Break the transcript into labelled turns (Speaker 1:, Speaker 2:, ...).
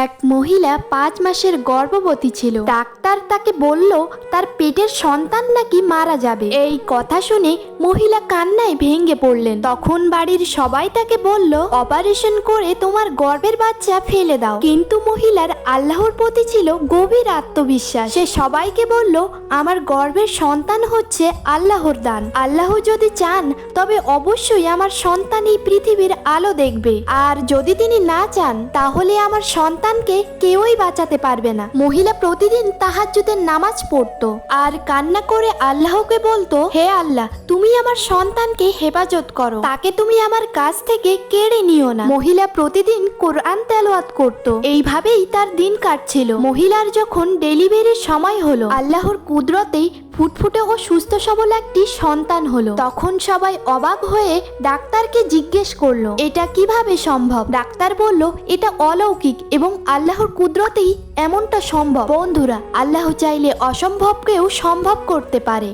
Speaker 1: এক মহিলা 5 মাসের গর্ভবতী ছিল। ডাক্তার তাকে বলল তার পেটের সন্তান নাকি মারা যাবে। এই কথা শুনে মহিলা কান্নায় ভেঙে পড়লেন। তখন বাড়ির সবাই তাকে বলল, অপারেশন করে তোমার গর্ভের বাচ্চা ফেলে দাও। কিন্তু মহিলার আল্লাহর প্রতি ছিল গভীর আত্মবিশ্বাস। সে সবাইকে বলল, আমার গর্ভের সন্তান হচ্ছে আল্লাহর দান। আল্লাহ যদি চান তবে অবশ্যই আমার সন্তান এই পৃথিবীর আলো দেখবে, আর যদি তিনি না চান তাহলে আমার সন্তানকে কেউই বাঁচাতে পারবে না। মহিলা প্রতিদিন তাহাজ্জুদের নামাজ পড়তো আর কান্না করে আল্লাহকে বলতো, হে আল্লাহ, তুমি আমার সন্তানকে হেফাজত করো, তাকে তুমি আমার কাছ থেকে কেড়ে নিও না। মহিলা প্রতিদিন কোরআন তেলাওয়াত করত। এইভাবেই তার দিন কাটছিল। মহিলার যখন ডেলিভারির সময় হলো, আল্লাহর কুদরতেই ফুটফুটে ও সুস্থ সবল একটি সন্তান হলো। তখন সবাই অবাক হয়ে ডাক্তারকে জিজ্ঞেস করলো, এটা কিভাবে সম্ভব? ডাক্তার বলল, এটা অলৌকিক এবং আল্লাহর কুদরতেই এমনটা সম্ভব। বন্ধুরা, আল্লাহ চাইলে অসম্ভবকেও সম্ভব করতে পারে।